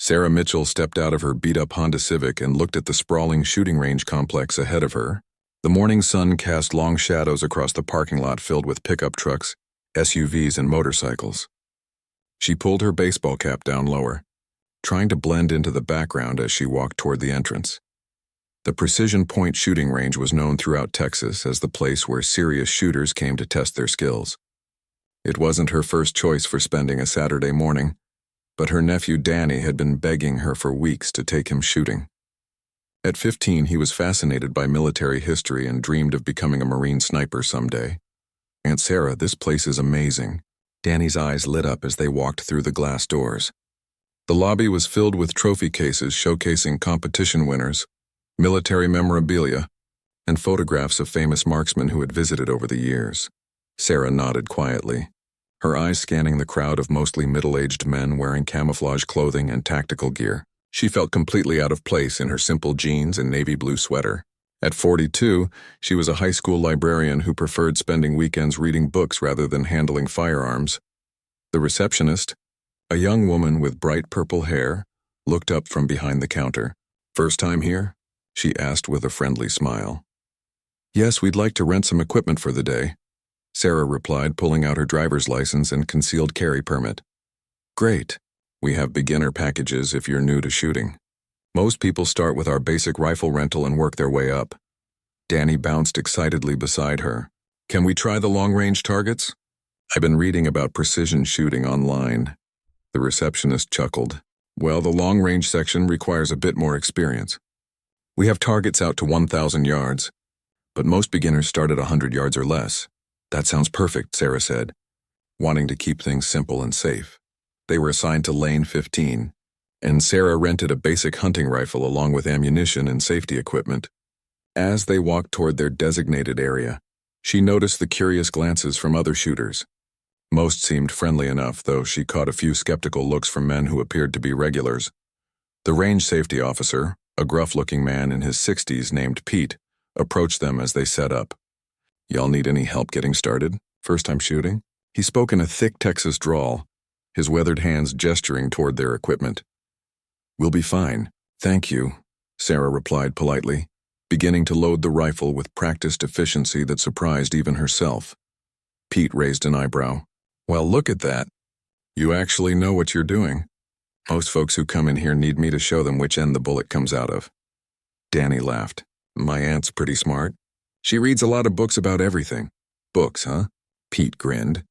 Sarah Mitchell stepped out of her beat-up Honda Civic and looked at the sprawling shooting range complex ahead of her. The morning sun cast long shadows across the parking lot filled with pickup trucks, SUVs, and motorcycles. She pulled her baseball cap down lower, trying to blend into the background as she walked toward the entrance. The Precision Point shooting range was known throughout Texas as the place where serious shooters came to test their skills. It wasn't her first choice for spending a Saturday morning, but her nephew Danny had been begging her for weeks to take him shooting. At 15, he was fascinated by military history and dreamed of becoming a Marine sniper someday. "Aunt Sarah, this place is amazing." Danny's eyes lit up as they walked through the glass doors. The lobby was filled with trophy cases showcasing competition winners, military memorabilia, and photographs of famous marksmen who had visited over the years. Sarah nodded quietly, her eyes scanning the crowd of mostly middle-aged men wearing camouflage clothing and tactical gear. She felt completely out of place in her simple jeans and navy blue sweater. At 42, she was a high school librarian who preferred spending weekends reading books rather than handling firearms. The receptionist, a young woman with bright purple hair, looked up from behind the counter. "First time here?" she asked with a friendly smile. "Yes, we'd like to rent some equipment for the day," Sarah replied, pulling out her driver's license and concealed carry permit. "Great. We have beginner packages if you're new to shooting. Most people start with our basic rifle rental and work their way up." Danny bounced excitedly beside her. "Can we try the long-range targets? I've been reading about precision shooting online." The receptionist chuckled. "Well, the long-range section requires a bit more experience. We have targets out to 1,000 yards, but most beginners start at 100 yards or less." "That sounds perfect," Sarah said, wanting to keep things simple and safe. They were assigned to Lane 15, and Sarah rented a basic hunting rifle along with ammunition and safety equipment. As they walked toward their designated area, she noticed the curious glances from other shooters. Most seemed friendly enough, though she caught a few skeptical looks from men who appeared to be regulars. The range safety officer, a gruff-looking man in his 60s named Pete, approached them as they set up. "Y'all need any help getting started? First time shooting?" He spoke in a thick Texas drawl, his weathered hands gesturing toward their equipment. "We'll be fine, thank you," Sarah replied politely, beginning to load the rifle with practiced efficiency that surprised even herself. Pete raised an eyebrow. "Well, look at that. You actually know what you're doing. Most folks who come in here need me to show them which end the bullet comes out of." Danny laughed. "My aunt's pretty smart. She reads a lot of books about everything." "Books, huh?" Pete grinned.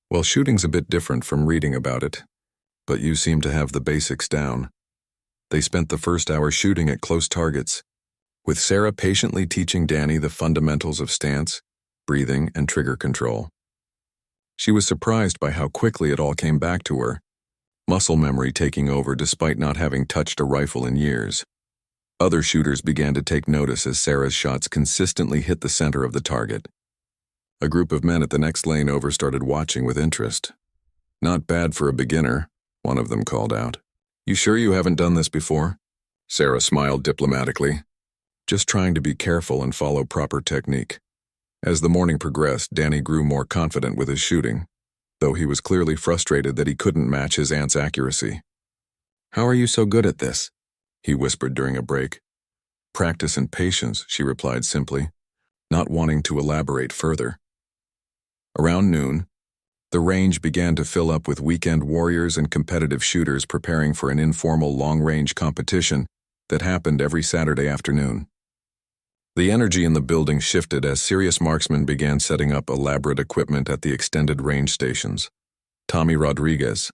"Well, shooting's a bit different from reading about it, but you seem to have the basics down." They spent the first hour shooting at close targets, with Sarah patiently teaching Danny the fundamentals of stance, breathing, and trigger control. She was surprised by how quickly it all came back to her, muscle memory taking over despite not having touched a rifle in years. Other shooters began to take notice as Sarah's shots consistently hit the center of the target. A group of men at the next lane over started watching with interest. "Not bad for a beginner," one of them called out. "You sure you haven't done this before?" Sarah smiled diplomatically, just trying to be careful and follow proper technique. As the morning progressed, Danny grew more confident with his shooting, though he was clearly frustrated that he couldn't match his aunt's accuracy. "How are you so good at this?" he whispered during a break. "Practice and patience," she replied simply, not wanting to elaborate further. Around noon, the range began to fill up with weekend warriors and competitive shooters preparing for an informal long-range competition that happened every Saturday afternoon. The energy in the building shifted as serious marksmen began setting up elaborate equipment at the extended range stations. Tommy Rodriguez,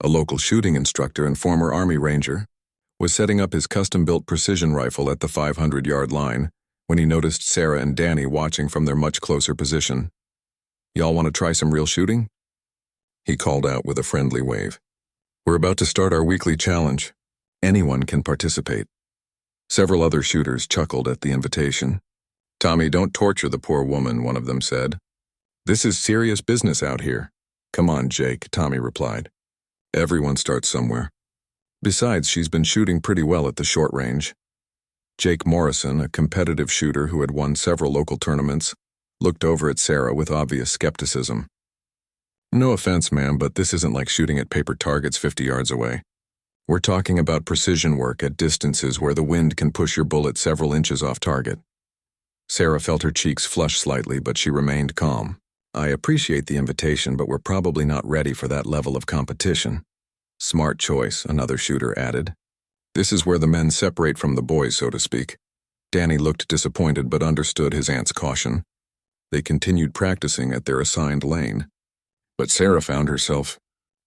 a local shooting instructor and former Army Ranger, was setting up his custom-built precision rifle at the 500-yard line when he noticed Sarah and Danny watching from their much closer position. "Y'all want to try some real shooting?" he called out with a friendly wave. "We're about to start our weekly challenge. Anyone can participate." Several other shooters chuckled at the invitation. "Tommy, don't torture the poor woman," one of them said. "This is serious business out here." "Come on, Jake," Tommy replied. "Everyone starts somewhere. Besides, she's been shooting pretty well at the short range." Jake Morrison, a competitive shooter who had won several local tournaments, looked over at Sarah with obvious skepticism. "No offense, ma'am, but this isn't like shooting at paper targets 50 yards away. We're talking about precision work at distances where the wind can push your bullet several inches off target. Sarah felt her cheeks flush slightly, but she remained calm. I appreciate the invitation, but we're probably not ready for that level of competition. Smart choice, another shooter added. This is where the men separate from the boys, so to speak. Danny looked disappointed but understood his aunt's caution. They continued practicing at their assigned lane. But Sarah found herself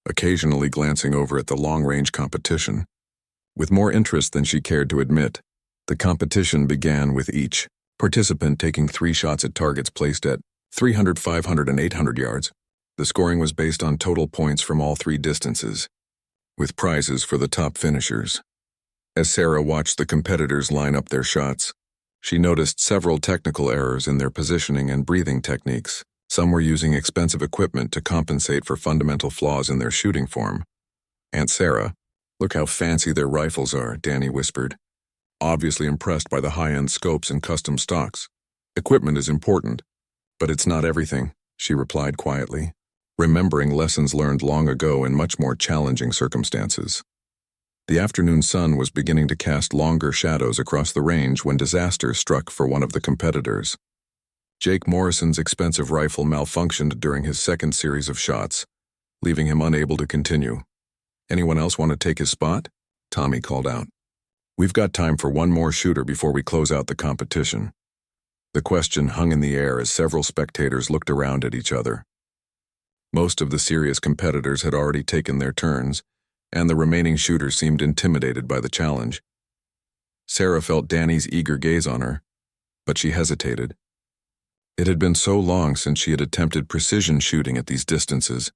occasionally glancing over at the long-range competition. With more interest than she cared to admit, the competition began with each participant taking 3 shots at targets placed at 300, 500, and 800 yards. The scoring was based on total points from all 3 distances, with prizes for the top finishers. As Sarah watched the competitors line up their shots, she noticed several technical errors in their positioning and breathing techniques. Some were using expensive equipment to compensate for fundamental flaws in their shooting form. Aunt Sarah, look how fancy their rifles are, Danny whispered, obviously impressed by the high-end scopes and custom stocks. Equipment is important, but it's not everything, she replied quietly, remembering lessons learned long ago in much more challenging circumstances. The afternoon sun was beginning to cast longer shadows across the range when disaster struck for one of the competitors. Jake Morrison's expensive rifle malfunctioned during his second series of shots, leaving him unable to continue. Anyone else want to take his spot? Tommy called out. We've got time for one more shooter before we close out the competition. The question hung in the air as several spectators looked around at each other. Most of the serious competitors had already taken their turns, and the remaining shooters seemed intimidated by the challenge. Sarah felt Danny's eager gaze on her, but she hesitated. It had been so long since she had attempted precision shooting at these distances,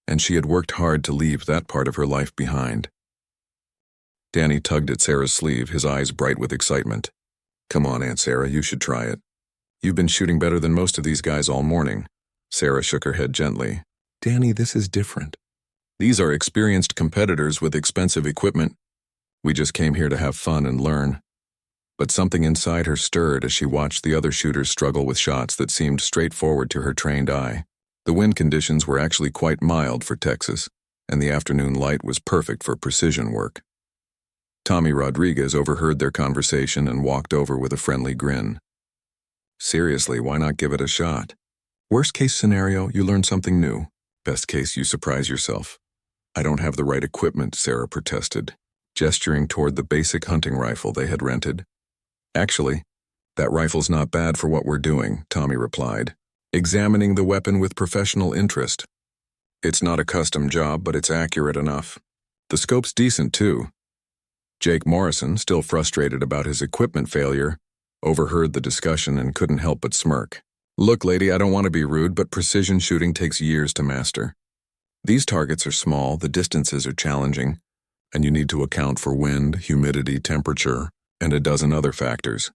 and she had worked hard to leave that part of her life behind. Danny tugged at Sarah's sleeve, his eyes bright with excitement. Come on, Aunt Sarah, you should try it. You've been shooting better than most of these guys all morning. Sarah shook her head gently. Danny, this is different. These are experienced competitors with expensive equipment. We just came here to have fun and learn. But something inside her stirred as she watched the other shooters struggle with shots that seemed straightforward to her trained eye. The wind conditions were actually quite mild for Texas, and the afternoon light was perfect for precision work. Tommy Rodriguez overheard their conversation and walked over with a friendly grin. Seriously, why not give it a shot? Worst case scenario, you learn something new. Best case, you surprise yourself. I don't have the right equipment, Sarah protested, gesturing toward the basic hunting rifle they had rented. Actually, that rifle's not bad for what we're doing, Tommy replied, examining the weapon with professional interest. It's not a custom job, but it's accurate enough. The scope's decent, too. Jake Morrison, still frustrated about his equipment failure, overheard the discussion and couldn't help but smirk. Look, lady, I don't want to be rude, but precision shooting takes years to master. These targets are small, the distances are challenging, and you need to account for wind, humidity, temperature, and a dozen other factors.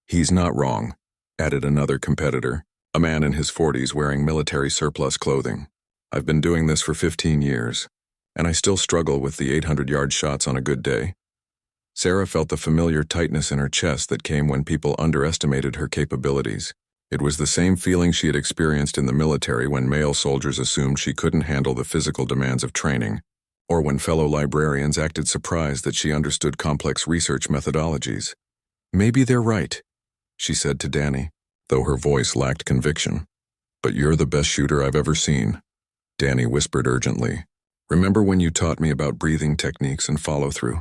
He's not wrong, added another competitor, a man in his 40s wearing military surplus clothing. I've been doing this for 15 years, and I still struggle with the 800-yard shots on a good day. Sarah felt the familiar tightness in her chest that came when people underestimated her capabilities. It was the same feeling she had experienced in the military when male soldiers assumed she couldn't handle the physical demands of training, or when fellow librarians acted surprised that she understood complex research methodologies. Maybe they're right, she said to Danny, though her voice lacked conviction. But you're the best shooter I've ever seen, Danny whispered urgently. Remember when you taught me about breathing techniques and follow-through?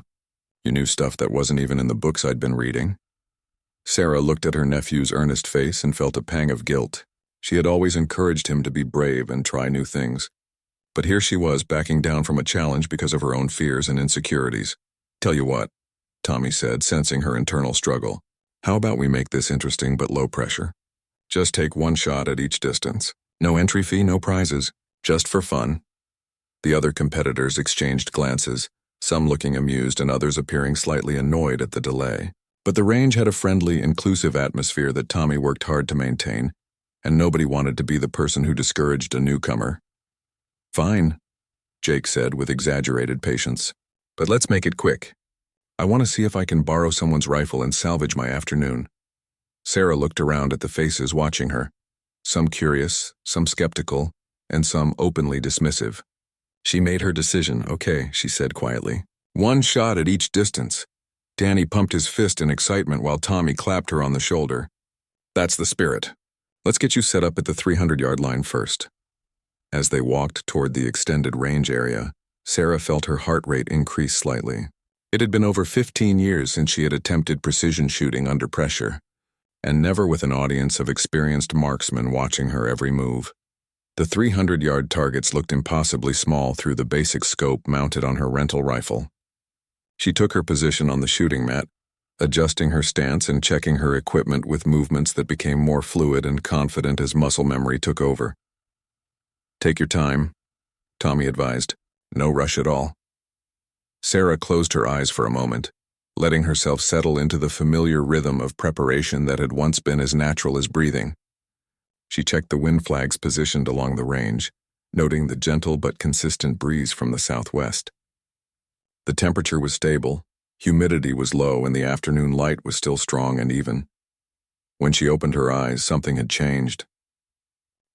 You knew stuff that wasn't even in the books I'd been reading. Sarah looked at her nephew's earnest face and felt a pang of guilt. She had always encouraged him to be brave and try new things. But here she was backing down from a challenge because of her own fears and insecurities. Tell you what, Tommy said, sensing her internal struggle. How about we make this interesting but low pressure? Just take one shot at each distance. No entry fee, no prizes. Just for fun. The other competitors exchanged glances, some looking amused and others appearing slightly annoyed at the delay. But the range had a friendly, inclusive atmosphere that Tommy worked hard to maintain, and nobody wanted to be the person who discouraged a newcomer. Fine, Jake said with exaggerated patience. But let's make it quick. I want to see if I can borrow someone's rifle and salvage my afternoon. Sarah looked around at the faces watching her, some curious, some skeptical, and some openly dismissive. She made her decision. Okay, she said quietly. One shot at each distance. Danny pumped his fist in excitement while Tommy clapped her on the shoulder. That's the spirit. Let's get you set up at the 300-yard line first. As they walked toward the extended range area, Sarah felt her heart rate increase slightly. It had been over 15 years since she had attempted precision shooting under pressure, and never with an audience of experienced marksmen watching her every move. The 300-yard targets looked impossibly small through the basic scope mounted on her rental rifle. She took her position on the shooting mat, adjusting her stance and checking her equipment with movements that became more fluid and confident as muscle memory took over. Take your time, Tommy advised. No rush at all. Sarah closed her eyes for a moment, letting herself settle into the familiar rhythm of preparation that had once been as natural as breathing. She checked the wind flags positioned along the range, noting the gentle but consistent breeze from the southwest. The temperature was stable, humidity was low, and the afternoon light was still strong and even. When she opened her eyes, something had changed.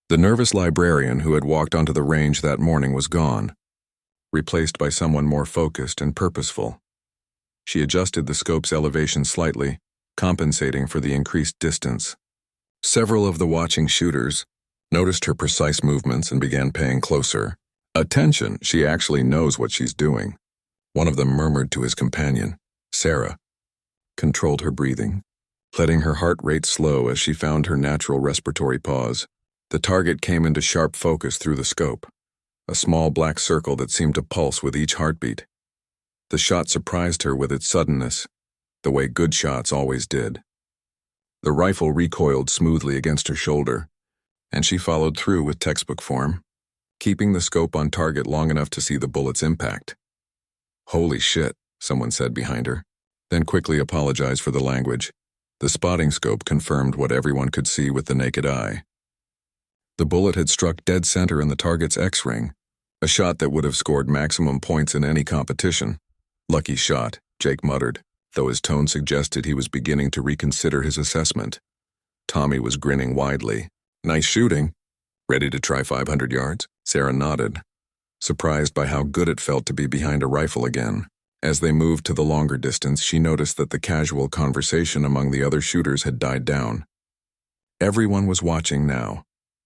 The nervous librarian who had walked onto the range that morning was gone, replaced by someone more focused and purposeful. She adjusted the scope's elevation slightly, compensating for the increased distance. Several of the watching shooters noticed her precise movements and began paying closer attention. She actually knows what she's doing. One of them murmured to his companion. Sarah controlled her breathing, letting her heart rate slow as she found her natural respiratory pause. The target came into sharp focus through the scope, a small black circle that seemed to pulse with each heartbeat. The shot surprised her with its suddenness, the way good shots always did. The rifle recoiled smoothly against her shoulder, and she followed through with textbook form, keeping the scope on target long enough to see the bullet's impact. Holy shit, someone said behind her, then quickly apologized for the language. The spotting scope confirmed what everyone could see with the naked eye. The bullet had struck dead center in the target's X-ring, a shot that would have scored maximum points in any competition. Lucky shot, Jake muttered, though his tone suggested he was beginning to reconsider his assessment. Tommy was grinning widely. Nice shooting. Ready to try 500 yards? Sarah nodded, surprised by how good it felt to be behind a rifle again. As they moved to the longer distance, she noticed that the casual conversation among the other shooters had died down. Everyone was watching now.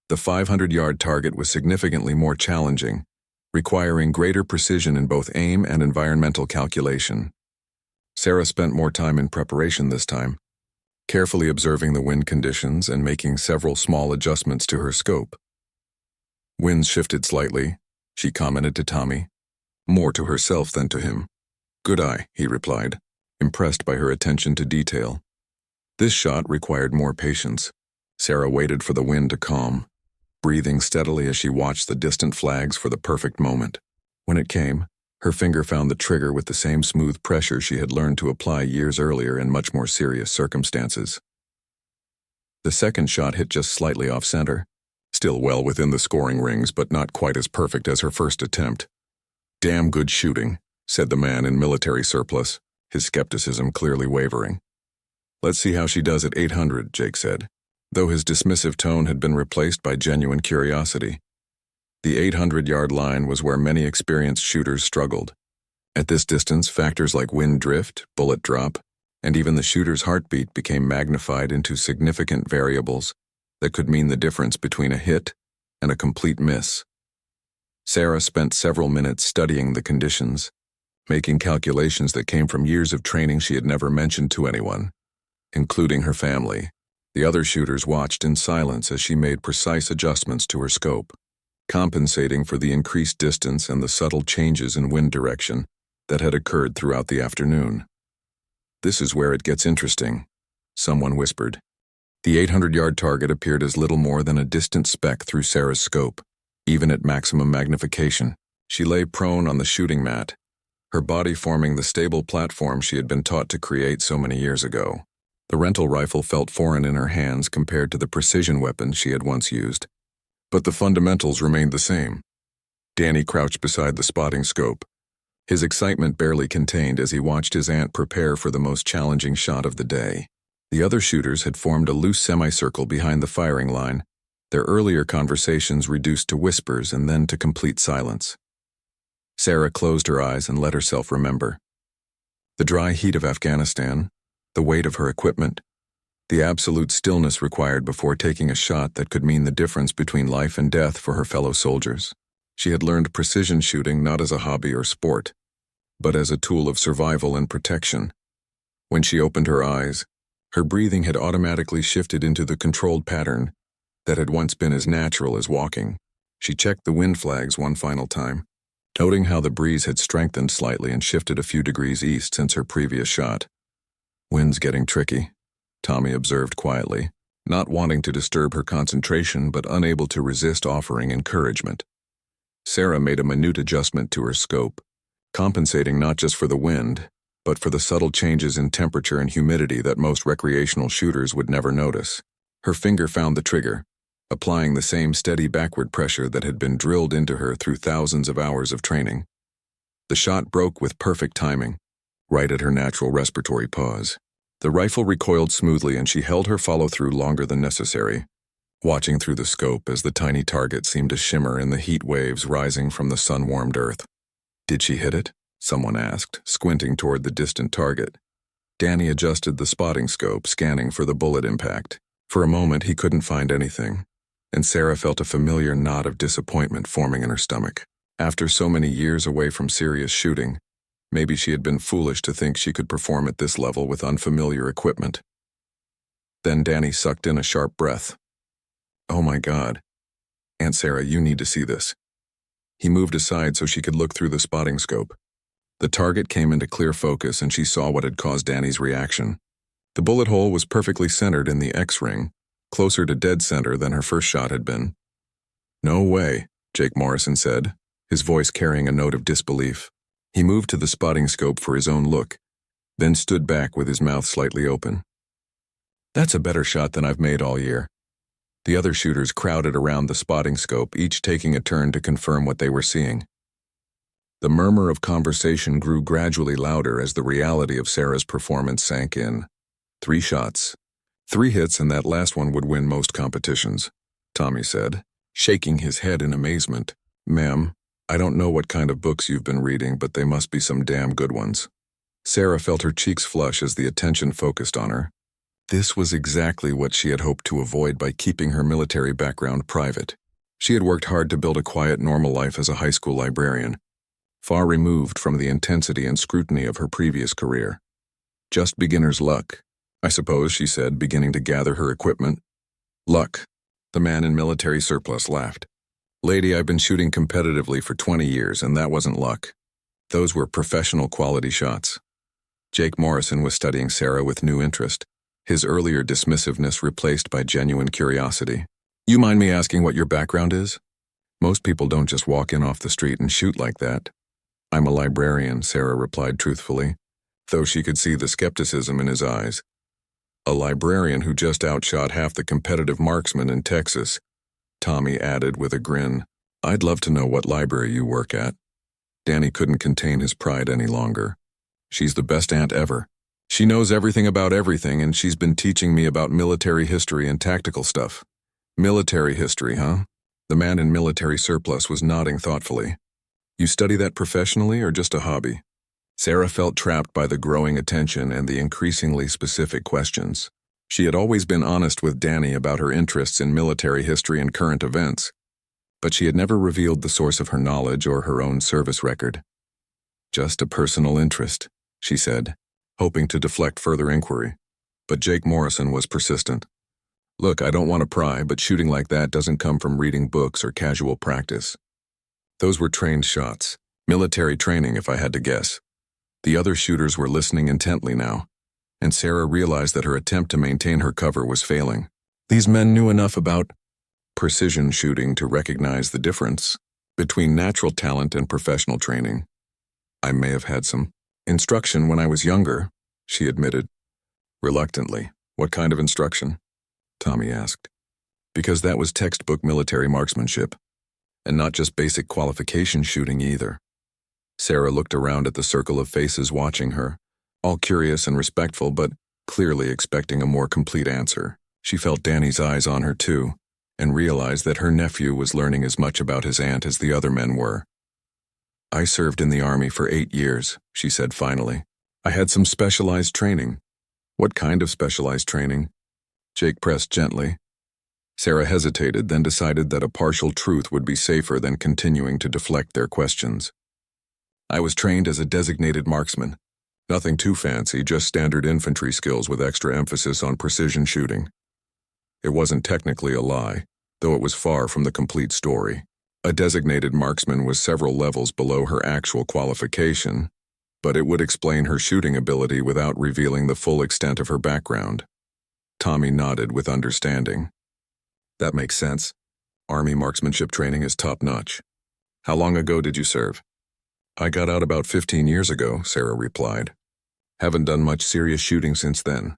The 500-yard target was significantly more challenging, requiring greater precision in both aim and environmental calculation. Sarah spent more time in preparation this time, carefully observing the wind conditions and making several small adjustments to her scope. Winds shifted slightly, she commented to Tommy, more to herself than to him. Good eye, he replied, impressed by her attention to detail. This shot required more patience. Sarah waited for the wind to calm, breathing steadily as she watched the distant flags for the perfect moment. When it came, her finger found the trigger with the same smooth pressure she had learned to apply years earlier in much more serious circumstances. The second shot hit just slightly off-center, still well within the scoring rings but not quite as perfect as her first attempt. Damn good shooting, said the man in military surplice, his skepticism clearly wavering. Let's see how she does at 800, Jake said, though his dismissive tone had been replaced by genuine curiosity. The 800-yard line was where many experienced shooters struggled. At this distance, factors like wind drift, bullet drop, and even the shooter's heartbeat became magnified into significant variables that could mean the difference between a hit and a complete miss. Sarah spent several minutes studying the conditions, making calculations that came from years of training she had never mentioned to anyone, including her family. The other shooters watched in silence as she made precise adjustments to her scope, compensating for the increased distance and the subtle changes in wind direction that had occurred throughout the afternoon. This is where it gets interesting, someone whispered. The 800-yard target appeared as little more than a distant speck through Sarah's scope. Even at maximum magnification, she lay prone on the shooting mat, her body forming the stable platform she had been taught to create so many years ago. The rental rifle felt foreign in her hands compared to the precision weapons she had once used. But the fundamentals remained the same. Danny crouched beside the spotting scope, his excitement barely contained as he watched his aunt prepare for the most challenging shot of the day. The other shooters had formed a loose semicircle behind the firing line, their earlier conversations reduced to whispers and then to complete silence. Sarah closed her eyes and let herself remember. The dry heat of Afghanistan, the weight of her equipment, the absolute stillness required before taking a shot that could mean the difference between life and death for her fellow soldiers. She had learned precision shooting not as a hobby or sport, but as a tool of survival and protection. When she opened her eyes, her breathing had automatically shifted into the controlled pattern that had once been as natural as walking. She checked the wind flags one final time, noting how the breeze had strengthened slightly and shifted a few degrees east since her previous shot. "Wind's getting tricky," Tommy observed quietly, not wanting to disturb her concentration but unable to resist offering encouragement. Sarah made a minute adjustment to her scope, compensating not just for the wind, but for the subtle changes in temperature and humidity that most recreational shooters would never notice. Her finger found the trigger, applying the same steady backward pressure that had been drilled into her through thousands of hours of training. The shot broke with perfect timing, right at her natural respiratory pause. The rifle recoiled smoothly and she held her follow-through longer than necessary, watching through the scope as the tiny target seemed to shimmer in the heat waves rising from the sun-warmed earth. "Did she hit it?" someone asked, squinting toward the distant target. Danny adjusted the spotting scope, scanning for the bullet impact. For a moment, he couldn't find anything, and Sarah felt a familiar knot of disappointment forming in her stomach. After so many years away from serious shooting, maybe she had been foolish to think she could perform at this level with unfamiliar equipment. Then Danny sucked in a sharp breath. "Oh my God. Aunt Sarah, you need to see this." He moved aside so she could look through the spotting scope. The target came into clear focus and she saw what had caused Danny's reaction. The bullet hole was perfectly centered in the X-ring, closer to dead center than her first shot had been. "No way," Jake Morrison said, his voice carrying a note of disbelief. He moved to the spotting scope for his own look, then stood back with his mouth slightly open. "That's a better shot than I've made all year." The other shooters crowded around the spotting scope, each taking a turn to confirm what they were seeing. The murmur of conversation grew gradually louder as the reality of Sarah's performance sank in. 3 shots. 3 hits, and that last one would win most competitions, Tommy said, shaking his head in amazement. "Ma'am, I don't know what kind of books you've been reading, but they must be some damn good ones." Sarah felt her cheeks flush as the attention focused on her. This was exactly what she had hoped to avoid by keeping her military background private. She had worked hard to build a quiet, normal life as a high school librarian, far removed from the intensity and scrutiny of her previous career. "Just beginner's luck, I suppose," she said, beginning to gather her equipment. "Luck," the man in military surplus laughed. "Lady, I've been shooting competitively for 20 years, and that wasn't luck. Those were professional quality shots." Jake Morrison was studying Sarah with new interest, his earlier dismissiveness replaced by genuine curiosity. "You mind me asking what your background is? Most people don't just walk in off the street and shoot like that." "I'm a librarian," Sarah replied truthfully, though she could see the skepticism in his eyes. "A librarian who just outshot half the competitive marksmen in Texas," Tommy added with a grin. "I'd love to know what library you work at." Danny couldn't contain his pride any longer. "She's the best aunt ever. She knows everything about everything, and she's been teaching me about military history and tactical stuff." "Military history, huh?" The man in military surplus was nodding thoughtfully. "You study that professionally or just a hobby?" Sarah felt trapped by the growing attention and the increasingly specific questions. She had always been honest with Danny about her interests in military history and current events, but she had never revealed the source of her knowledge or her own service record. "Just a personal interest," she said, hoping to deflect further inquiry. But Jake Morrison was persistent. "Look, I don't want to pry, but shooting like that doesn't come from reading books or casual practice. Those were trained shots, military training if I had to guess." The other shooters were listening intently now, and Sarah realized that her attempt to maintain her cover was failing. These men knew enough about precision shooting to recognize the difference between natural talent and professional training. "I may have had some instruction when I was younger," she admitted. Reluctantly. "What kind of instruction?" Tommy asked. "Because that was textbook military marksmanship, and not just basic qualification shooting either." Sarah looked around at the circle of faces watching her, all curious and respectful, but clearly expecting a more complete answer. She felt Danny's eyes on her too, and realized that her nephew was learning as much about his aunt as the other men were. I served in the Army for 8 years, she said finally. I had some specialized training. What kind of specialized training? Jake pressed gently. Sarah hesitated, then decided that a partial truth would be safer than continuing to deflect their questions. I was trained as a designated marksman. Nothing too fancy, just standard infantry skills with extra emphasis on precision shooting. It wasn't technically a lie, though it was far from the complete story. A designated marksman was several levels below her actual qualification, but it would explain her shooting ability without revealing the full extent of her background. Tommy nodded with understanding. That makes sense. Army marksmanship training is top-notch. How long ago did you serve? I got out about 15 years ago, Sarah replied. Haven't done much serious shooting since then.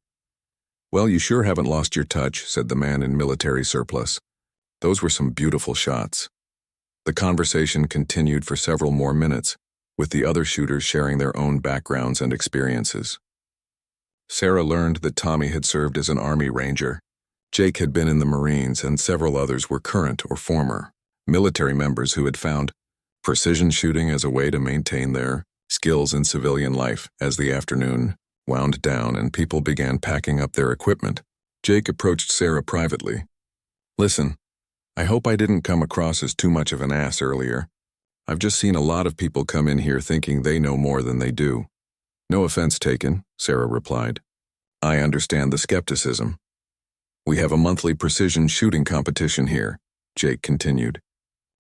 Well, you sure haven't lost your touch, said the man in military surplus. Those were some beautiful shots. The conversation continued for several more minutes, with the other shooters sharing their own backgrounds and experiences. Sarah learned that Tommy had served as an Army Ranger. Jake had been in the Marines, and several others were current or former military members who had found precision shooting as a way to maintain their skills in civilian life. As the afternoon wound down and people began packing up their equipment, Jake approached Sarah privately. Listen, I hope I didn't come across as too much of an ass earlier. I've just seen a lot of people come in here thinking they know more than they do. No offense taken, Sarah replied. I understand the skepticism. We have a monthly precision shooting competition here, Jake continued.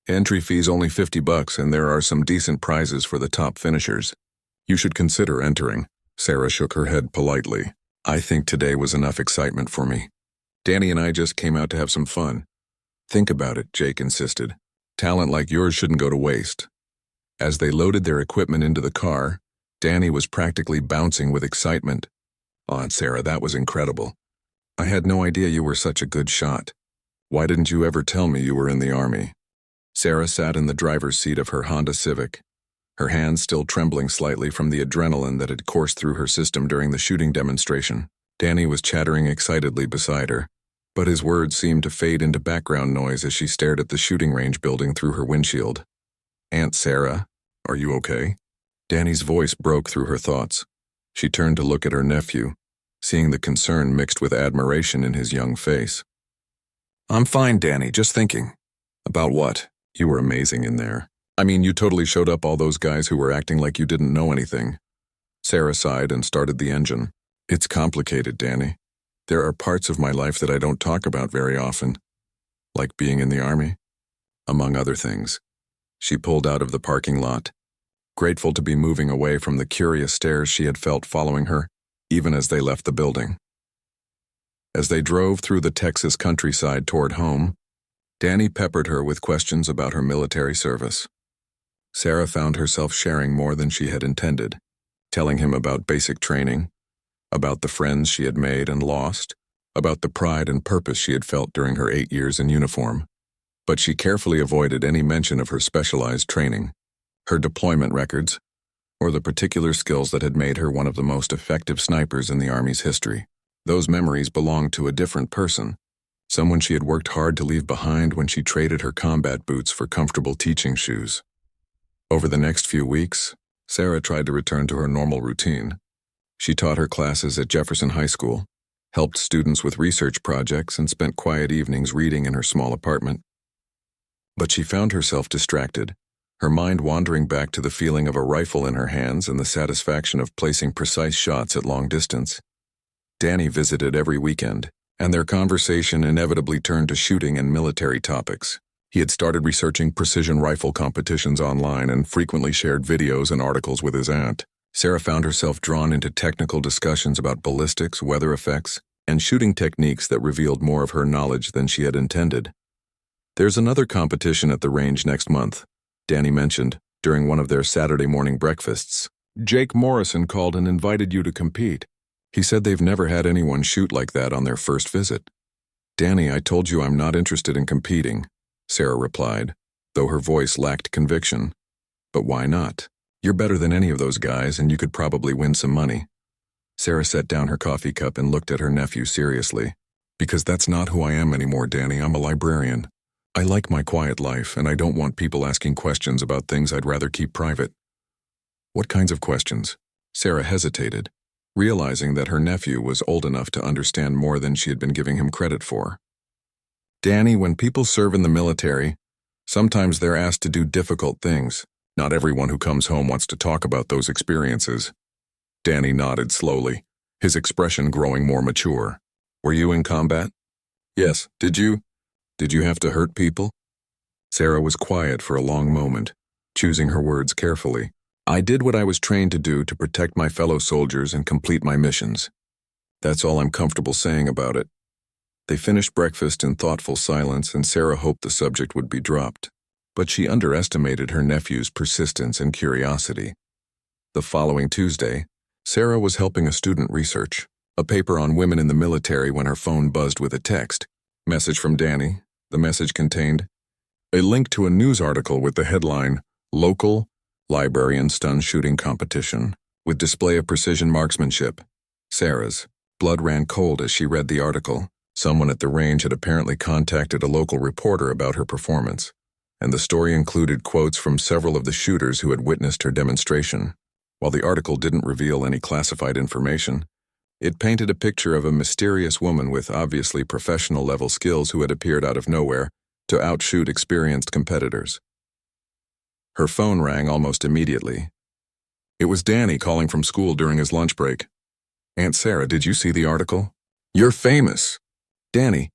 Entry fee's only $50 and there are some decent prizes for the top finishers. You should consider entering. Sarah shook her head politely. I think today was enough excitement for me. Danny and I just came out to have some fun. Think about it, Jake insisted. Talent like yours shouldn't go to waste. As they loaded their equipment into the car, Danny was practically bouncing with excitement. Aunt Sarah, that was incredible. I had no idea you were such a good shot. Why didn't you ever tell me you were in the Army? Sarah sat in the driver's seat of her Honda Civic, her hands still trembling slightly from the adrenaline that had coursed through her system during the shooting demonstration. Danny was chattering excitedly beside her, but his words seemed to fade into background noise as she stared at the shooting range building through her windshield. Aunt Sarah, are you okay? Danny's voice broke through her thoughts. She turned to look at her nephew, seeing the concern mixed with admiration in his young face. I'm fine, Danny, just thinking. About what? You were amazing in there. I mean, you totally showed up all those guys who were acting like you didn't know anything. Sarah sighed and started the engine. It's complicated, Danny. There are parts of my life that I don't talk about very often, like being in the Army, among other things. She pulled out of the parking lot, grateful to be moving away from the curious stares she had felt following her, even as they left the building. As they drove through the Texas countryside toward home, Danny peppered her with questions about her military service. Sarah found herself sharing more than she had intended, telling him about basic training, about the friends she had made and lost, about the pride and purpose she had felt during her 8 years in uniform. But she carefully avoided any mention of her specialized training, her deployment records, or the particular skills that had made her one of the most effective snipers in the Army's history. Those memories belonged to a different person, someone she had worked hard to leave behind when she traded her combat boots for comfortable teaching shoes. Over the next few weeks, Sarah tried to return to her normal routine. She taught her classes at Jefferson High School, helped students with research projects, and spent quiet evenings reading in her small apartment. But she found herself distracted, her mind wandering back to the feeling of a rifle in her hands and the satisfaction of placing precise shots at long distance. Danny visited every weekend, and their conversation inevitably turned to shooting and military topics. He had started researching precision rifle competitions online and frequently shared videos and articles with his aunt. Sarah found herself drawn into technical discussions about ballistics, weather effects, and shooting techniques that revealed more of her knowledge than she had intended. There's another competition at the range next month, Danny mentioned during one of their Saturday morning breakfasts. Jake Morrison called and invited you to compete. He said they've never had anyone shoot like that on their first visit. Danny, I told you I'm not interested in competing, Sarah replied, though her voice lacked conviction. But why not? You're better than any of those guys, and you could probably win some money. Sarah set down her coffee cup and looked at her nephew seriously. Because that's not who I am anymore, Danny. I'm a librarian. I like my quiet life, and I don't want people asking questions about things I'd rather keep private. What kinds of questions? Sarah hesitated, realizing that her nephew was old enough to understand more than she had been giving him credit for. Danny, when people serve in the military, sometimes they're asked to do difficult things. Not everyone who comes home wants to talk about those experiences. Danny nodded slowly, his expression growing more mature. Were you in combat? Yes. Did you have to hurt people? Sarah was quiet for a long moment, choosing her words carefully. I did what I was trained to do to protect my fellow soldiers and complete my missions. That's all I'm comfortable saying about it. They finished breakfast in thoughtful silence, and Sarah hoped the subject would be dropped. But she underestimated her nephew's persistence and curiosity. The following Tuesday, Sarah was helping a student research a paper on women in the military when her phone buzzed with a text. Message from Danny. The message contained a link to a news article with the headline, Local Librarian Stun Shooting Competition, with display of precision marksmanship. Sarah's blood ran cold as she read the article. Someone at the range had apparently contacted a local reporter about her performance, and the story included quotes from several of the shooters who had witnessed her demonstration. While the article didn't reveal any classified information, it painted a picture of a mysterious woman with obviously professional-level skills who had appeared out of nowhere to outshoot experienced competitors. Her phone rang almost immediately. It was Danny calling from school during his lunch break. Aunt Sarah, did you see the article? You're famous. Danny,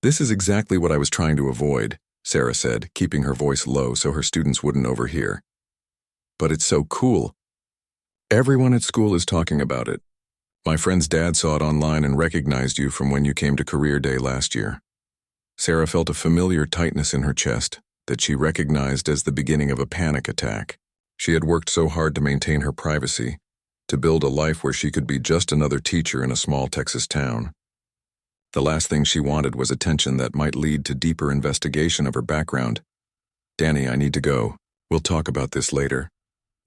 this is exactly what I was trying to avoid, Sarah said, keeping her voice low so her students wouldn't overhear. But it's so cool. Everyone at school is talking about it. My friend's dad saw it online and recognized you from when you came to career day last year. Sarah felt a familiar tightness in her chest that she recognized as the beginning of a panic attack. She had worked so hard to maintain her privacy, to build a life where she could be just another teacher in a small Texas town. The last thing she wanted was attention that might lead to deeper investigation of her background. Danny, I need to go. We'll talk about this later.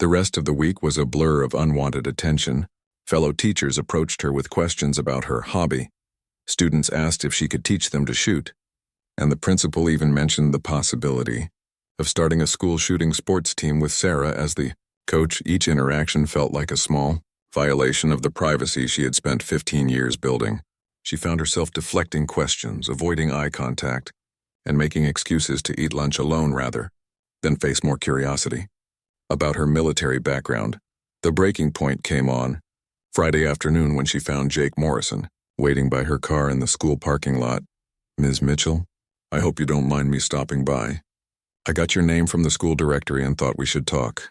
The rest of the week was a blur of unwanted attention. Fellow teachers approached her with questions about her hobby. Students asked if she could teach them to shoot. And the principal even mentioned the possibility of starting a school shooting sports team with Sarah as the coach. Each interaction felt like a small violation of the privacy she had spent 15 years building. She found herself deflecting questions, avoiding eye contact, and making excuses to eat lunch alone rather than face more curiosity. About her military background, the breaking point came on Friday afternoon when she found Jake Morrison waiting by her car in the school parking lot. Ms. Mitchell, I hope you don't mind me stopping by. I got your name from the school directory and thought we should talk.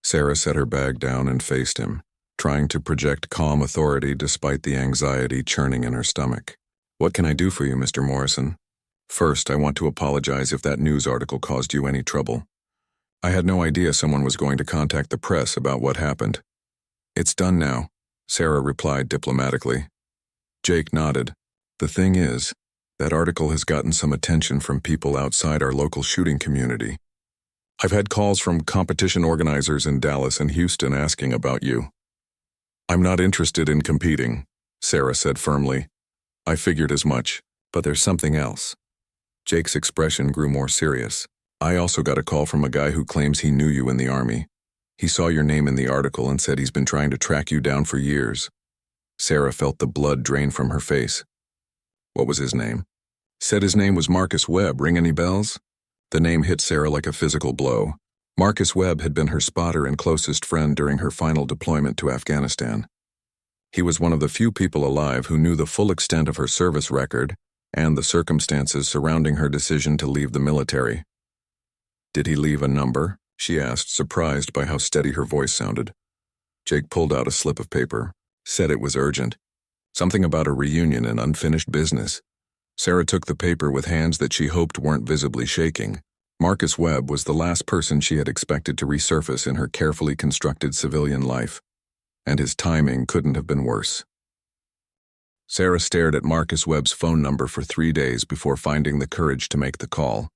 Sarah set her bag down and faced him, trying to project calm authority despite the anxiety churning in her stomach. What can I do for you, Mr. Morrison? First, I want to apologize if that news article caused you any trouble. I had no idea someone was going to contact the press about what happened. It's done now, Sarah replied diplomatically. Jake nodded. The thing is, that article has gotten some attention from people outside our local shooting community. I've had calls from competition organizers in Dallas and Houston asking about you. I'm not interested in competing, Sarah said firmly. I figured as much, but there's something else. Jake's expression grew more serious. I also got a call from a guy who claims he knew you in the Army. He saw your name in the article and said he's been trying to track you down for years. Sarah felt the blood drain from her face. What was his name? Said his name was Marcus Webb. Ring any bells? The name hit Sarah like a physical blow. Marcus Webb had been her spotter and closest friend during her final deployment to Afghanistan. He was one of the few people alive who knew the full extent of her service record and the circumstances surrounding her decision to leave the military. Did he leave a number? She asked, surprised by how steady her voice sounded. Jake pulled out a slip of paper, said it was urgent. Something about a reunion and unfinished business. Sarah took the paper with hands that she hoped weren't visibly shaking. Marcus Webb was the last person she had expected to resurface in her carefully constructed civilian life, and his timing couldn't have been worse. Sarah stared at Marcus Webb's phone number for 3 days before finding the courage to make the call.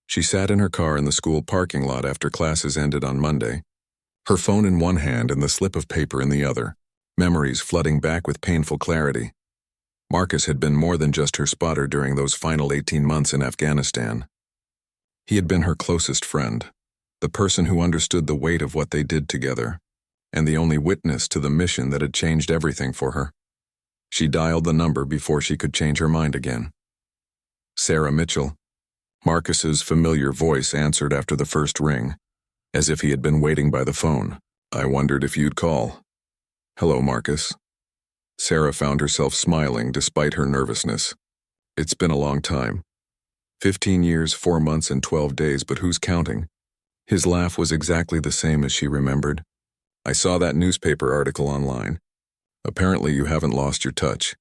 She sat in her car in the school parking lot after classes ended on Monday, her phone in one hand and the slip of paper in the other, memories flooding back with painful clarity. Marcus had been more than just her spotter during those final 18 months in Afghanistan. He had been her closest friend, the person who understood the weight of what they did together, and the only witness to the mission that had changed everything for her. She dialed the number before she could change her mind again. Sarah Mitchell. Marcus's familiar voice answered after the first ring, as if he had been waiting by the phone. I wondered if you'd call. Hello, Marcus. Sarah found herself smiling despite her nervousness. It's been a long time. 15 years, 4 months, and 12 days, but who's counting? His laugh was exactly the same as she remembered. I saw that newspaper article online. Apparently you haven't lost your touch.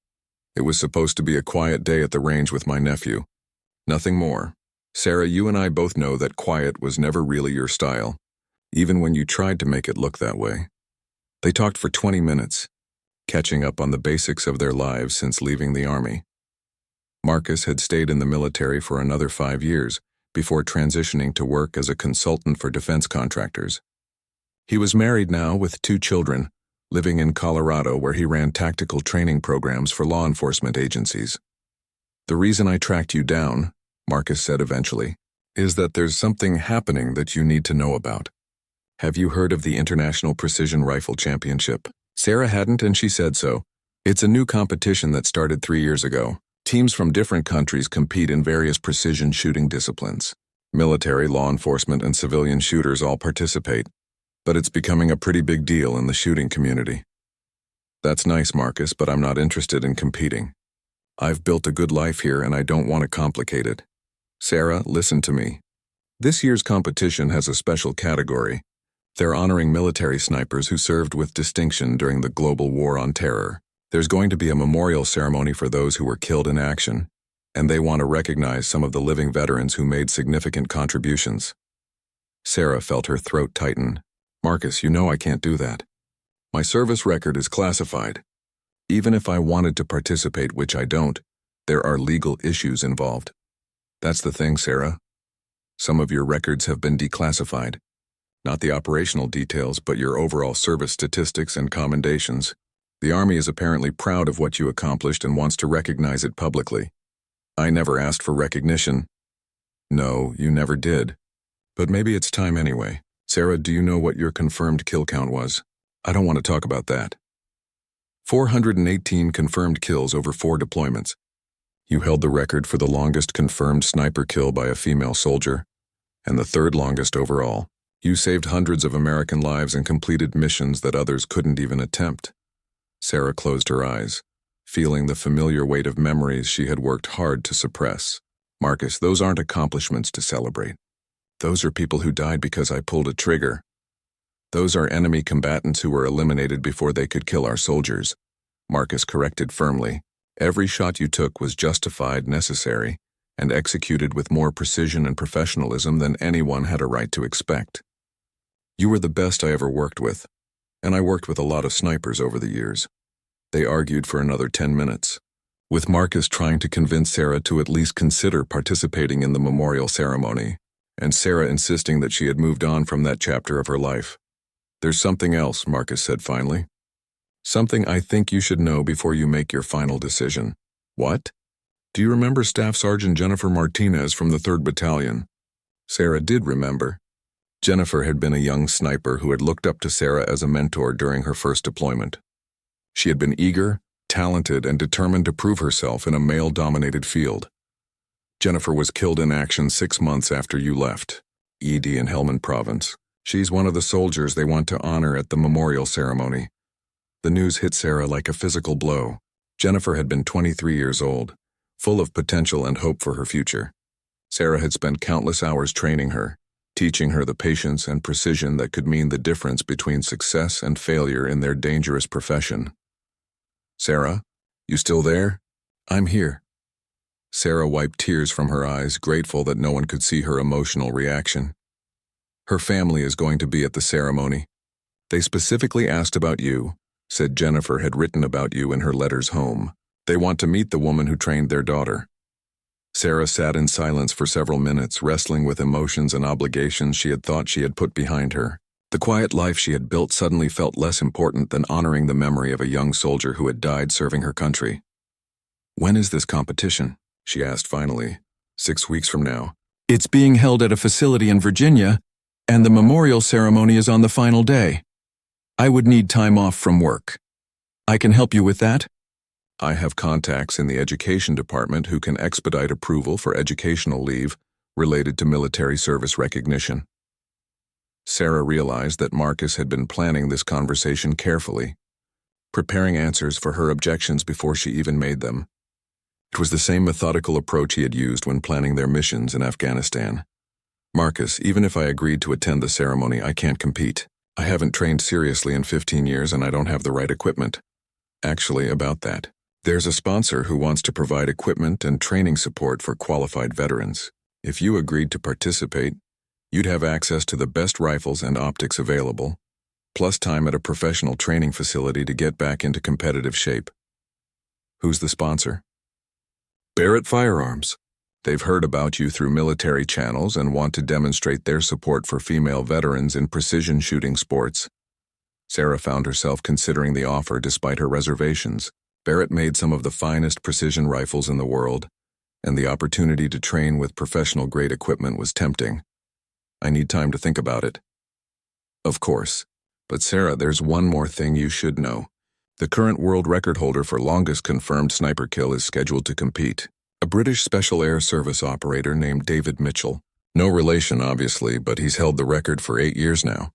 It was supposed to be a quiet day at the range with my nephew. Nothing more. Sarah, you and I both know that quiet was never really your style, even when you tried to make it look that way. They talked for 20 minutes, catching up on the basics of their lives since leaving the army. Marcus had stayed in the military for another 5 years before transitioning to work as a consultant for defense contractors. He was married now with 2 children, living in Colorado where he ran tactical training programs for law enforcement agencies. The reason I tracked you down, Marcus said eventually, is that there's something happening that you need to know about. Have you heard of the International Precision Rifle Championship? Sarah hadn't, and she said so. It's a new competition that started 3 years ago. Teams from different countries compete in various precision shooting disciplines. Military, law enforcement, and civilian shooters all participate, but it's becoming a pretty big deal in the shooting community. That's nice, Marcus, but I'm not interested in competing. I've built a good life here and I don't want to complicate it. Sarah, listen to me. This year's competition has a special category. They're honoring military snipers who served with distinction during the global war on terror. There's going to be a memorial ceremony for those who were killed in action, and they want to recognize some of the living veterans who made significant contributions. Sarah felt her throat tighten. Marcus, you know I can't do that. My service record is classified. Even if I wanted to participate, which I don't, there are legal issues involved. That's the thing, Sarah. Some of your records have been declassified. Not the operational details, but your overall service statistics and commendations. The Army is apparently proud of what you accomplished and wants to recognize it publicly. I never asked for recognition. No, you never did. But maybe it's time anyway. Sarah, do you know what your confirmed kill count was? I don't want to talk about that. 418 confirmed kills over 4 deployments. You held the record for the longest confirmed sniper kill by a female soldier, and the 3rd longest overall. You saved hundreds of American lives and completed missions that others couldn't even attempt. Sarah closed her eyes, feeling the familiar weight of memories she had worked hard to suppress. Marcus, those aren't accomplishments to celebrate. Those are people who died because I pulled a trigger. Those are enemy combatants who were eliminated before they could kill our soldiers. Marcus corrected firmly. Every shot you took was justified, necessary, and executed with more precision and professionalism than anyone had a right to expect. You were the best I ever worked with, and I worked with a lot of snipers over the years. They argued for another 10 minutes, with Marcus trying to convince Sarah to at least consider participating in the memorial ceremony, and Sarah insisting that she had moved on from that chapter of her life. There's something else, Marcus said finally. Something I think you should know before you make your final decision. What? Do you remember Staff Sergeant Jennifer Martinez from the 3rd Battalion? Sarah did remember. Jennifer had been a young sniper who had looked up to Sarah as a mentor during her first deployment. She had been eager, talented, and determined to prove herself in a male-dominated field. Jennifer was killed in action 6 months after you left, ED in Helmand Province. She's one of the soldiers they want to honor at the memorial ceremony. The news hit Sarah like a physical blow. Jennifer had been 23 years old, full of potential and hope for her future. Sarah had spent countless hours training her, teaching her the patience and precision that could mean the difference between success and failure in their dangerous profession. Sarah, you still there? I'm here. Sarah wiped tears from her eyes, grateful that no one could see her emotional reaction. Her family is going to be at the ceremony. They specifically asked about you, said Jennifer had written about you in her letters home. They want to meet the woman who trained their daughter. Sarah sat in silence for several minutes, wrestling with emotions and obligations she had thought she had put behind her. The quiet life she had built suddenly felt less important than honoring the memory of a young soldier who had died serving her country. "When is this competition?" she asked finally. "6 weeks from now." "It's being held at a facility in Virginia, and the memorial ceremony is on the final day. I would need time off from work. I can help you with that?" "I have contacts in the education department who can expedite approval for educational leave related to military service recognition." Sarah realized that Marcus had been planning this conversation carefully, preparing answers for her objections before she even made them. It was the same methodical approach he had used when planning their missions in Afghanistan. "Marcus, even if I agreed to attend the ceremony, I can't compete. I haven't trained seriously in 15 years and I don't have the right equipment." "Actually, about that. There's a sponsor who wants to provide equipment and training support for qualified veterans. If you agreed to participate, you'd have access to the best rifles and optics available, plus time at a professional training facility to get back into competitive shape." "Who's the sponsor?" "Barrett Firearms. They've heard about you through military channels and want to demonstrate their support for female veterans in precision shooting sports." Sarah found herself considering the offer despite her reservations. Barrett made some of the finest precision rifles in the world, and the opportunity to train with professional-grade equipment was tempting. "I need time to think about it." "Of course. But Sarah, there's one more thing you should know. The current world record holder for longest confirmed sniper kill is scheduled to compete. A British Special Air Service operator named David Mitchell. No relation, obviously, but he's held the record for 8 years now."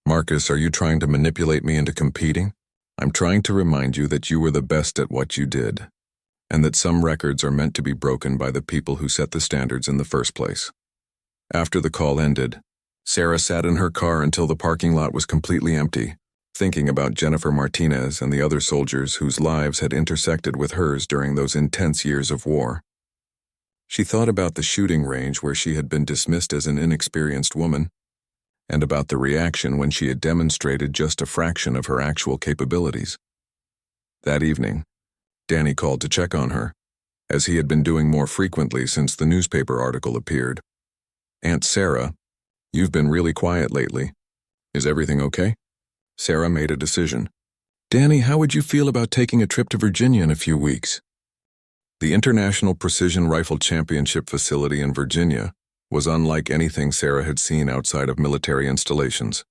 "Marcus, are you trying to manipulate me into competing?" "I'm trying to remind you that you were the best at what you did, and that some records are meant to be broken by the people who set the standards in the first place." After the call ended, Sarah sat in her car until the parking lot was completely empty, thinking about Jennifer Martinez and the other soldiers whose lives had intersected with hers during those intense years of war. She thought about the shooting range where she had been dismissed as an inexperienced woman, and about the reaction when she had demonstrated just a fraction of her actual capabilities. That evening, Danny called to check on her, as he had been doing more frequently since the newspaper article appeared. "Aunt Sarah, you've been really quiet lately. Is everything okay?" Sarah made a decision. "Danny, how would you feel about taking a trip to Virginia in a few weeks?" The International Precision Rifle Championship facility in Virginia was unlike anything Sarah had seen outside of military installations.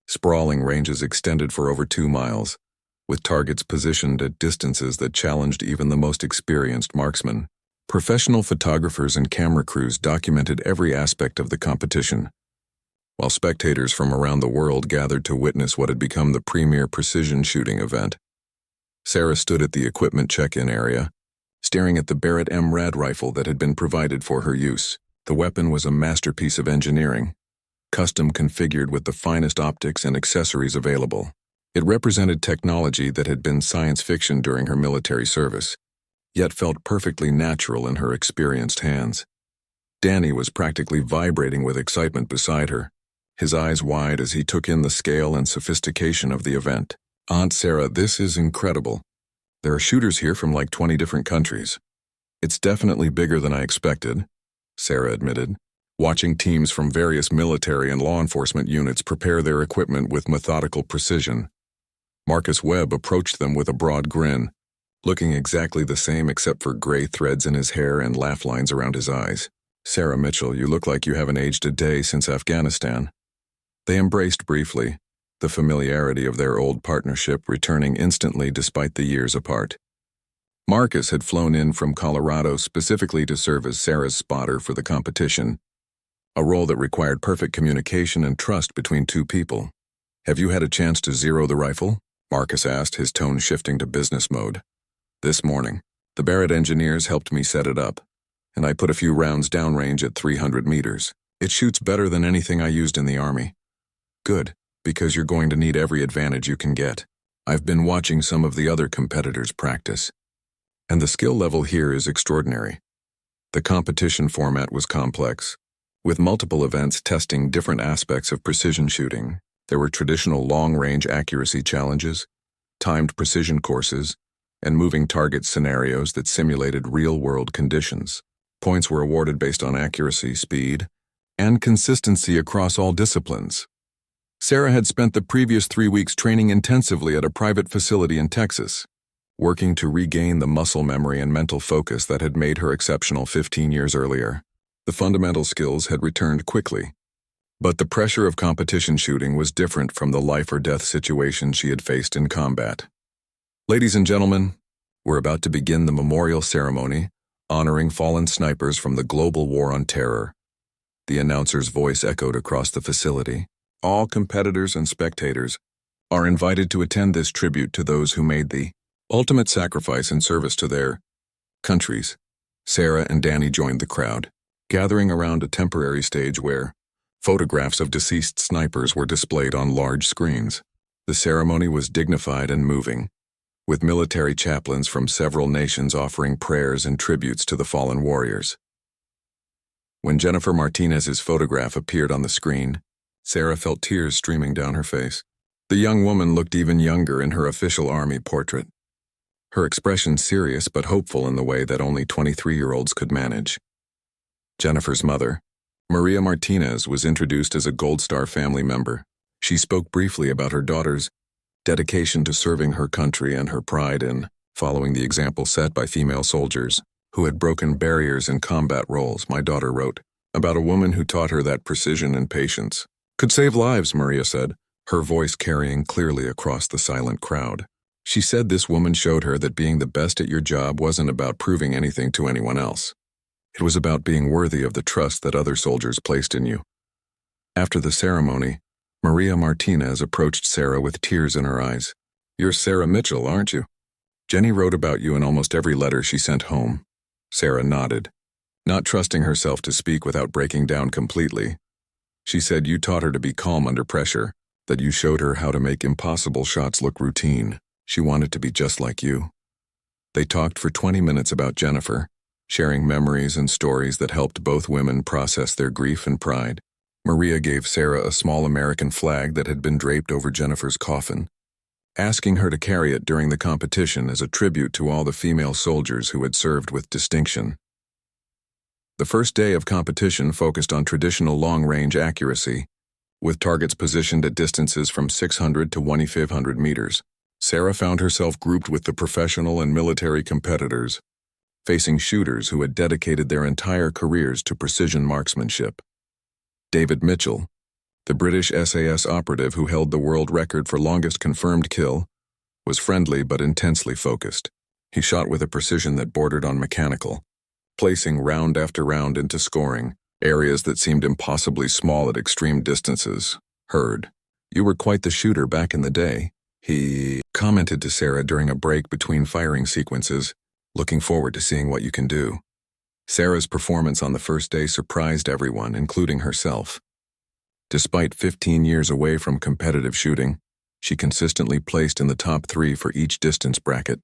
Sprawling ranges extended for over 2 miles, with targets positioned at distances that challenged even the most experienced marksmen. Professional photographers and camera crews documented every aspect of the competition, while spectators from around the world gathered to witness what had become the premier precision shooting event. Sarah stood at the equipment check-in area, staring at the Barrett MRAD rifle that had been provided for her use. The weapon was a masterpiece of engineering, custom configured with the finest optics and accessories available. It represented technology that had been science fiction during her military service, yet felt perfectly natural in her experienced hands. Danny was practically vibrating with excitement beside her, his eyes wide as he took in the scale and sophistication of the event. "Aunt Sarah, this is incredible. There are shooters here from like 20 different countries. It's definitely bigger than I expected," Sarah admitted, watching teams from various military and law enforcement units prepare their equipment with methodical precision. Marcus Webb approached them with a broad grin, looking exactly the same except for gray threads in his hair and laugh lines around his eyes. "Sarah Mitchell, you look like you haven't aged a day since Afghanistan." They embraced briefly, the familiarity of their old partnership returning instantly despite the years apart. Marcus had flown in from Colorado specifically to serve as Sarah's spotter for the competition, a role that required perfect communication and trust between two people. "Have you had a chance to zero the rifle?" Marcus asked, his tone shifting to business mode. "This morning. The Barrett engineers helped me set it up, and I put a few rounds downrange at 300 meters. It shoots better than anything I used in the Army." "Good, because you're going to need every advantage you can get. I've been watching some of the other competitors practice, and the skill level here is extraordinary." The competition format was complex, with multiple events testing different aspects of precision shooting. There were traditional long-range accuracy challenges, timed precision courses, and moving target scenarios that simulated real-world conditions. Points were awarded based on accuracy, speed, and consistency across all disciplines. Sarah had spent the previous 3 weeks training intensively at a private facility in Texas, working to regain the muscle memory and mental focus that had made her exceptional 15 years earlier. The fundamental skills had returned quickly, but the pressure of competition shooting was different from the life-or-death situation she had faced in combat. Ladies and gentlemen, we're about to begin the memorial ceremony honoring fallen snipers from the global war on terror. The announcer's voice echoed across the facility. All competitors and spectators are invited to attend this tribute to those who made the ultimate sacrifice in service to their countries. Sarah and Danny joined the crowd, gathering around a temporary stage where photographs of deceased snipers were displayed on large screens. The ceremony was dignified and moving, with military chaplains from several nations offering prayers and tributes to the fallen warriors. When Jennifer Martinez's photograph appeared on the screen, Sarah felt tears streaming down her face. The young woman looked even younger in her official army portrait, her expression serious but hopeful in the way that only 23-year-olds could manage. Jennifer's mother, Maria Martinez, was introduced as a Gold Star family member. She spoke briefly about her daughter's dedication to serving her country and her pride in following the example set by female soldiers who had broken barriers in combat roles. My daughter wrote about a woman who taught her that precision and patience could save lives, Maria said, her voice carrying clearly across the silent crowd. She said this woman showed her that being the best at your job wasn't about proving anything to anyone else. It was about being worthy of the trust that other soldiers placed in you. After the ceremony, Maria Martinez approached Sarah with tears in her eyes. You're Sarah Mitchell, aren't you? Jenny wrote about you in almost every letter she sent home. Sarah nodded, not trusting herself to speak without breaking down completely. She said you taught her to be calm under pressure, that you showed her how to make impossible shots look routine. She wanted to be just like you. They talked for 20 minutes about Jennifer, sharing memories and stories that helped both women process their grief and pride. Maria gave Sarah a small American flag that had been draped over Jennifer's coffin, asking her to carry it during the competition as a tribute to all the female soldiers who had served with distinction. The first day of competition focused on traditional long-range accuracy, with targets positioned at distances from 600 to 2,500 meters. Sarah found herself grouped with the professional and military competitors, facing shooters who had dedicated their entire careers to precision marksmanship. David Mitchell, the British SAS operative who held the world record for longest confirmed kill, was friendly but intensely focused. He shot with a precision that bordered on mechanical, placing round after round into scoring, areas that seemed impossibly small at extreme distances. Heard, "You were quite the shooter back in the day," he commented to Sarah during a break between firing sequences, looking forward to seeing what you can do. Sarah's performance on the first day surprised everyone, including herself. Despite 15 years away from competitive shooting, she consistently placed in the top 3 for each distance bracket.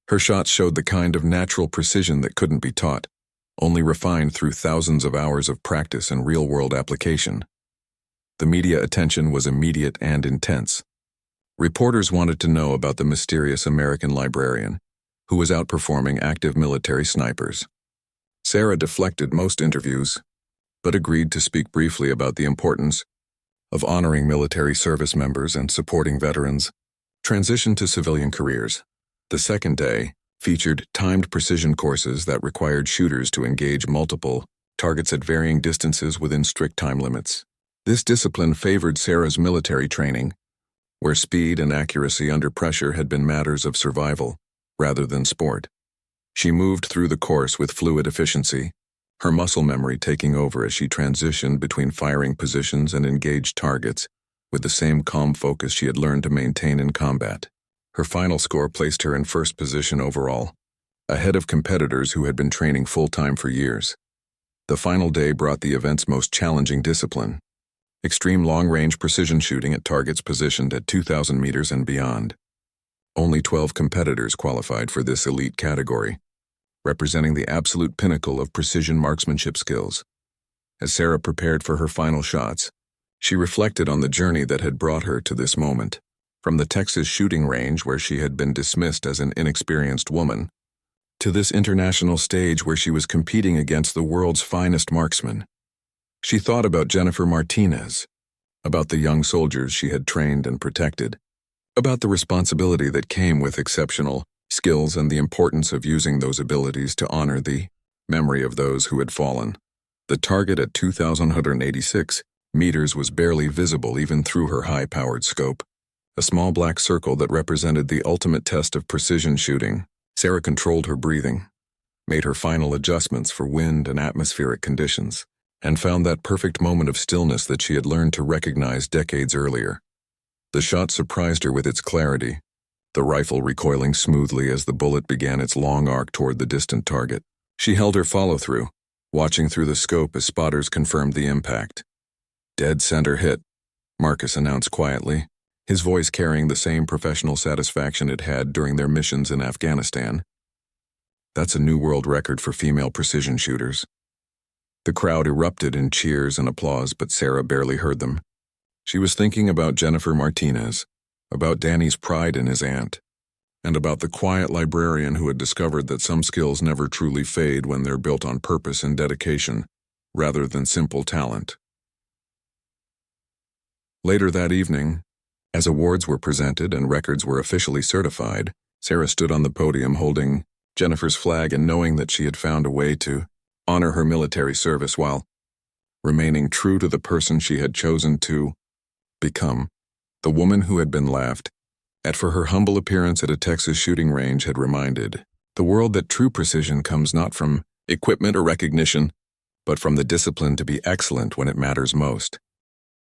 Her shots showed the kind of natural precision that couldn't be taught, only refined through thousands of hours of practice and real-world application. The media attention was immediate and intense. Reporters wanted to know about the mysterious American librarian, who was outperforming active military snipers. Sarah deflected most interviews, but agreed to speak briefly about the importance of honoring military service members and supporting veterans. Transition to civilian careers. The second day featured timed precision courses that required shooters to engage multiple targets at varying distances within strict time limits. This discipline favored Sarah's military training, where speed and accuracy under pressure had been matters of survival rather than sport. She moved through the course with fluid efficiency, her muscle memory taking over as she transitioned between firing positions and engaged targets with the same calm focus she had learned to maintain in combat. Her final score placed her in first position overall, ahead of competitors who had been training full-time for years. The final day brought the event's most challenging discipline: extreme long-range precision shooting at targets positioned at 2,000 meters and beyond. Only 12 competitors qualified for this elite category, representing the absolute pinnacle of precision marksmanship skills. As Sarah prepared for her final shots, she reflected on the journey that had brought her to this moment. From the Texas shooting range where she had been dismissed as an inexperienced woman, to this international stage where she was competing against the world's finest marksmen. She thought about Jennifer Martinez, about the young soldiers she had trained and protected, about the responsibility that came with exceptional skills, and the importance of using those abilities to honor the memory of those who had fallen. The target at 2,186 meters was barely visible even through her high-powered scope. A small black circle that represented the ultimate test of precision shooting. Sarah controlled her breathing, made her final adjustments for wind and atmospheric conditions, and found that perfect moment of stillness that she had learned to recognize decades earlier. The shot surprised her with its clarity, the rifle recoiling smoothly as the bullet began its long arc toward the distant target. She held her follow-through, watching through the scope as spotters confirmed the impact. "Dead center hit," Marcus announced quietly, his voice carrying the same professional satisfaction it had during their missions in Afghanistan. "That's a new world record for female precision shooters." The crowd erupted in cheers and applause, but Sarah barely heard them. She was thinking about Jennifer Martinez, about Danny's pride in his aunt, and about the quiet librarian who had discovered that some skills never truly fade when they're built on purpose and dedication, rather than simple talent. Later that evening, as awards were presented and records were officially certified, Sarah stood on the podium holding Jennifer's flag and knowing that she had found a way to honor her military service while remaining true to the person she had chosen to become, the woman who had been laughed at for her humble appearance at a Texas shooting range had reminded the world that true precision comes not from equipment or recognition, but from the discipline to be excellent when it matters most.